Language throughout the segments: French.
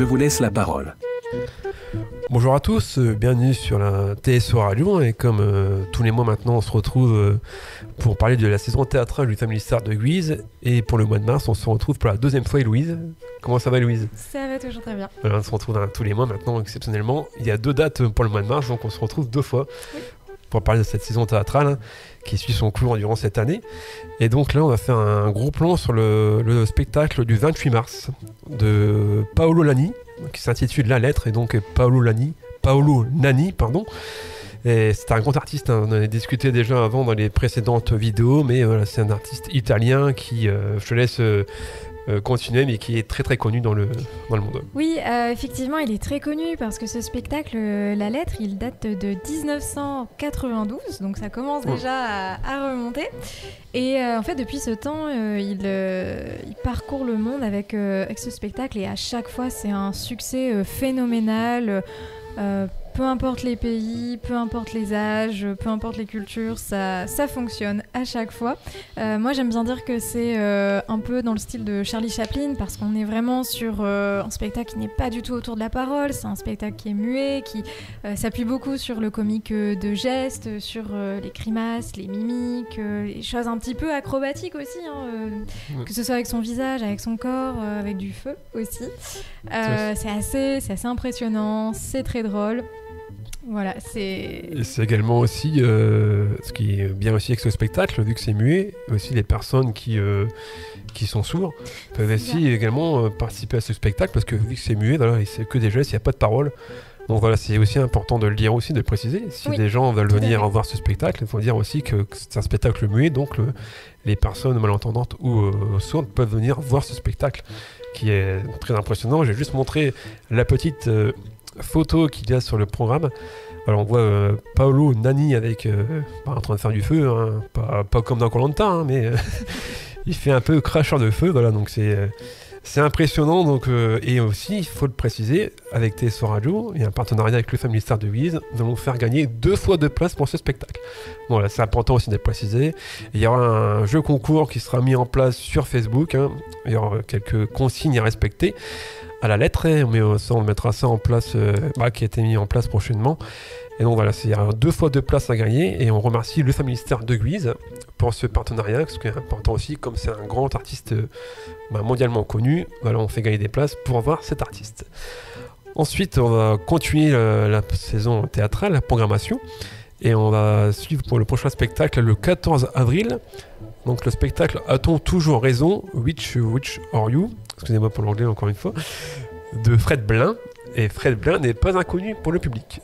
vous laisse la parole. Bonjour à tous, bienvenue sur la TSO Radio et comme tous les mois maintenant on se retrouve pour parler de la saison théâtrale du Family Star de Guise et pour le mois de mars on se retrouve pour la deuxième fois Héloïse. Comment ça va Héloïse ? Ça va toujours très bien. On se retrouve tous les mois maintenant exceptionnellement. Il y a 2 dates pour le mois de mars donc on se retrouve 2 fois pour parler de cette saison théâtrale qui suit son cours durant cette année. Et donc là on va faire un gros plan sur le spectacle du 28 mars de Paolo Lani qui s'intitule La Lettre et donc Paolo Nani. Et c'est un grand artiste, on en a discuté déjà avant dans les précédentes vidéos, mais voilà, c'est un artiste italien qui, je te laisse continuer, mais qui est très très connu dans le monde. Oui, effectivement, il est très connu parce que ce spectacle, La Lettre, il date de 1992, donc ça commence déjà à remonter. Et en fait, depuis ce temps, il parcourt le monde avec ce spectacle et à chaque fois, c'est un succès phénoménal. Peu importe les pays, peu importe les âges, peu importe les cultures, ça fonctionne à chaque fois. Moi, j'aime bien dire que c'est un peu dans le style de Charlie Chaplin parce qu'on est vraiment sur un spectacle qui n'est pas du tout autour de la parole. C'est un spectacle qui est muet, qui s'appuie beaucoup sur le comique de gestes, sur les grimaces, les mimiques, les choses un petit peu acrobatiques aussi, que ce soit avec son visage, avec son corps, avec du feu aussi. C'est assez impressionnant, c'est très drôle. Voilà, Et c'est également aussi, ce qui est bien aussi avec ce spectacle, vu que c'est muet, aussi les personnes qui sont sourds peuvent aussi également participer à ce spectacle, parce que vu que c'est muet, voilà, c'est que des gestes, il n'y a pas de parole. Donc voilà, c'est aussi important de le dire aussi, de le préciser. Si des gens veulent venir voir ce spectacle, il faut dire aussi que c'est un spectacle muet, donc les personnes malentendantes ou sourdes peuvent venir voir ce spectacle, qui est très impressionnant. J'ai juste montré la petite photo qu'il y a sur le programme. Alors on voit Paolo Nani avec en train de faire du feu, pas comme dans Koh-Lanta, mais il fait un peu cracheur de feu, voilà, donc c'est impressionnant. Donc, et aussi, il faut le préciser, avec TSO Radio, il y a un partenariat avec le Family Star de Guise, nous allons faire gagner 2 fois de place pour ce spectacle. Voilà, c'est important aussi de le préciser. Il y aura un jeu concours qui sera mis en place sur Facebook, il y aura quelques consignes à respecter à la lettre, mais on mettra ça en place, qui a été mis en place prochainement. Et donc voilà, il y a 2 fois de place à gagner et on remercie le Family Star de Guise pour ce partenariat, ce qui est important aussi, comme c'est un grand artiste mondialement connu, voilà, on fait gagner des places pour voir cet artiste. Ensuite, on va continuer la saison théâtrale, la programmation, et on va suivre pour le prochain spectacle le 14 avril. Donc le spectacle A-t-on toujours raison, Which Are You, excusez-moi pour l'anglais encore une fois, de Fred Blin. Et Fred Blin n'est pas inconnu pour le public.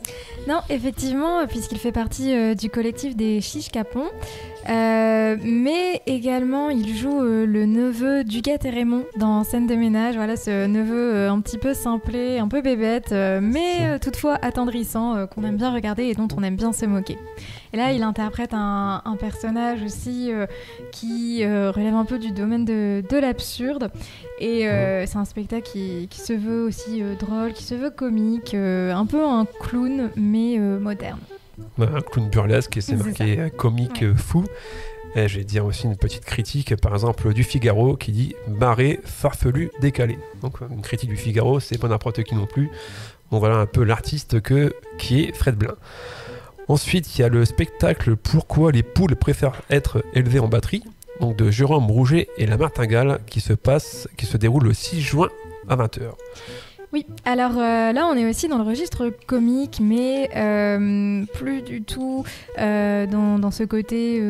Non, effectivement, puisqu'il fait partie du collectif des Chiches Capons. Mais également, il joue le neveu d'Huguette et Raymond dans Scène de ménage. Voilà, ce neveu un petit peu simplé, un peu bébête, mais toutefois attendrissant, qu'on aime bien regarder et dont on aime bien se moquer. Et là, il interprète un personnage aussi qui relève un peu du domaine de l'absurde. Et c'est un spectacle qui se veut aussi drôle, qui se veut comique, un peu un clown, mais moderne. Un clown burlesque et c'est marqué comique fou. Et je vais dire aussi une petite critique, par exemple du Figaro qui dit barré, farfelu, décalé. Donc une critique du Figaro, c'est pas n'importe qui non plus. Bon voilà un peu l'artiste qui est Fred Blin. Ensuite, il y a le spectacle Pourquoi les poules préfèrent être élevées en batterie, donc de Jérôme Rouget et la Martingale, qui se déroule le 6 juin à 20h. Oui, alors là on est aussi dans le registre comique, mais plus du tout dans ce côté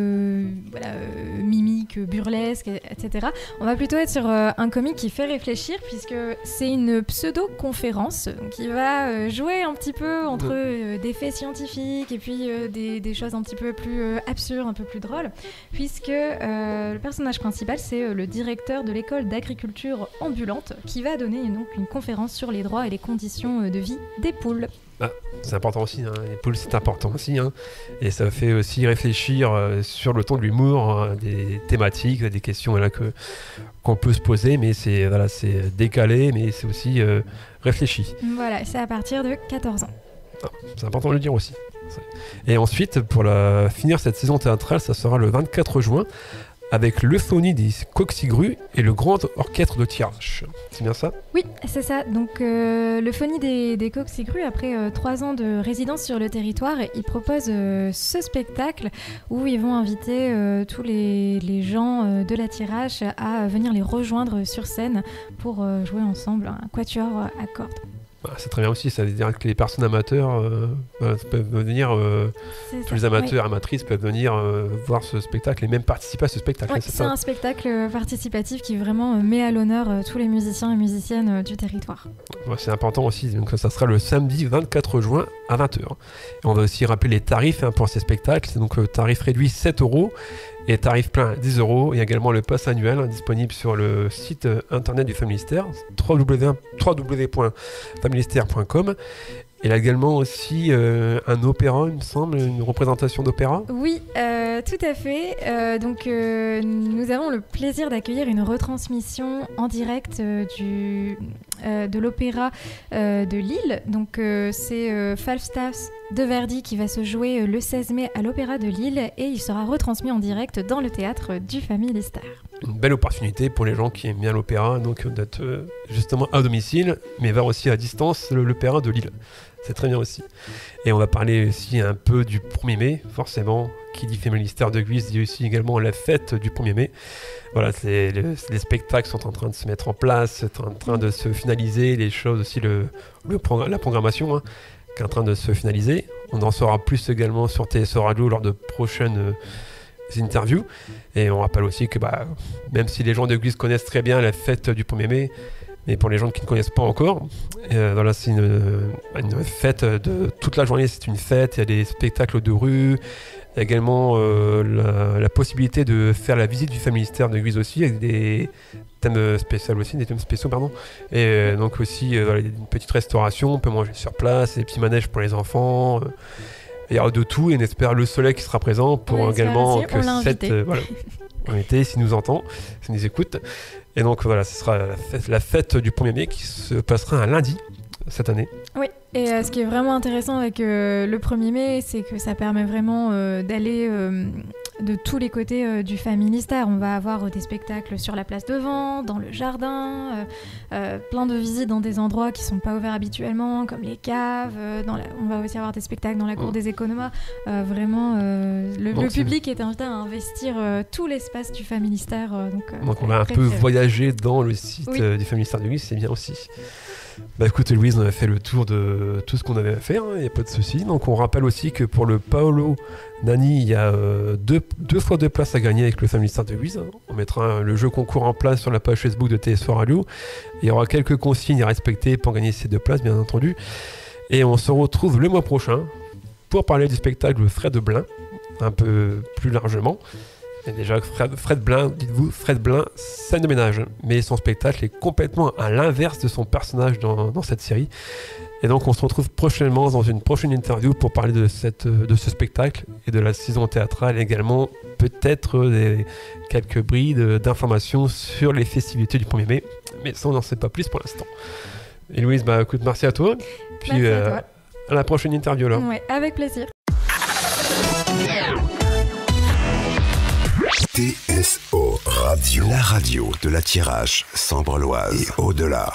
mimique, burlesque, etc. On va plutôt être sur un comique qui fait réfléchir, puisque c'est une pseudo-conférence qui va jouer un petit peu entre des faits scientifiques et puis des choses un petit peu plus absurdes, un peu plus drôles, puisque le personnage principal c'est le directeur de l'école d'agriculture ambulante qui va donner donc une conférence sur les droits et les conditions de vie des poules. C'est important aussi, les poules c'est important aussi, et ça fait aussi réfléchir sur le ton de l'humour, des thématiques, des questions qu'on peut se poser, mais c'est décalé, mais c'est aussi réfléchi. Voilà, c'est à partir de 14 ans. C'est important de le dire aussi. Et ensuite, pour finir cette saison théâtrale, ça sera le 24 juin avec l'Euphonie des Coqcigrues et le Grand Orchestre de Thiérache. C'est bien ça ? Oui, c'est ça. Donc l'Euphonie des Coqcigrues, après 3 ans de résidence sur le territoire, ils proposent ce spectacle où ils vont inviter tous les gens de la Thiérache à venir les rejoindre sur scène pour jouer ensemble un quatuor à cordes. C'est très bien aussi, ça veut dire que les personnes amateurs peuvent venir, tous les amateurs et amatrices peuvent venir voir ce spectacle et même participer à ce spectacle. Oui, c'est un spectacle participatif qui vraiment met à l'honneur tous les musiciens et musiciennes du territoire. Ouais, c'est important aussi, donc ça sera le samedi 24 juin à 20h. Et on va aussi rappeler les tarifs pour ces spectacles, c'est donc tarif réduit 7 € et tarif plein 10 €. Il y a également le pass annuel disponible sur le site internet du Familistère, www.familistère.com. Il y a également aussi un opéra, il me semble, une représentation d'opéra. Oui, tout à fait. Nous avons le plaisir d'accueillir une retransmission en direct de l'opéra de Lille. Donc, c'est Falstaff de Verdi qui va se jouer le 16 mai à l'Opéra de Lille et il sera retransmis en direct dans le théâtre du Familistère. Une belle opportunité pour les gens qui aiment bien l'opéra, donc d'être justement à domicile, mais voir aussi à distance l'opéra de Lille. C'est très bien aussi. Et on va parler aussi un peu du 1er mai, forcément. Qui dit Familistère de Guise dit aussi également la fête du 1er mai. Voilà, les spectacles sont en train de se mettre en place, c'est en train de se finaliser, les choses aussi, la programmation qui est en train de se finaliser. On en saura plus également sur TSO Radio lors de prochaines interviews. Et on rappelle aussi que même si les gens de Guise connaissent très bien la fête du 1er mai, mais pour les gens qui ne connaissent pas encore, voilà, c'est une fête de toute la journée, c'est une fête, il y a des spectacles de rue, il y a également la possibilité de faire la visite du Familistère de Guise aussi, avec des thèmes spéciaux, pardon. Et donc aussi une petite restauration, on peut manger sur place, des petits manèges pour les enfants. Il y aura de tout et on espère le soleil qui sera présent pour également que cette invité, s'il nous entend, s'il nous écoute. Et donc voilà, ce sera la fête du 1er mai qui se passera un lundi cette année. Oui, et ce qui est vraiment intéressant avec le 1er mai, c'est que ça permet vraiment d'aller de tous les côtés du Familistère. On va avoir des spectacles sur la place devant, dans le jardin, plein de visites dans des endroits qui ne sont pas ouverts habituellement, comme les caves. On va aussi avoir des spectacles dans la cour des économas. Le public est invité à investir tout l'espace du Familistère. Donc on va un peu voyager dans le site du Familistère de Guise, c'est bien aussi. Écoute Louise, on a fait le tour de tout ce qu'on avait à faire, il n'y a pas de souci. Donc on rappelle aussi que pour le Paolo Nani, il y a deux fois 2 places à gagner avec le Familistère de Guise. On mettra le jeu concours en place sur la page Facebook de TSO Radio. Il y aura quelques consignes à respecter pour gagner ces 2 places, bien entendu. Et on se retrouve le mois prochain pour parler du spectacle Fred Blin, un peu plus largement. Et déjà, Fred Blin, dites-vous, Fred Blin, scène de ménage. Mais son spectacle est complètement à l'inverse de son personnage dans cette série. Et donc, on se retrouve prochainement dans une prochaine interview pour parler de ce spectacle et de la saison théâtrale. Également, peut-être quelques brides d'informations sur les festivités du 1er mai. Mais ça, on n'en sait pas plus pour l'instant. Et Louise, écoute, merci à toi. Puis merci à toi. À la prochaine interview alors. Ouais, avec plaisir. TSO Radio, la radio de la Thiérache, Sambre-Loise et au-delà.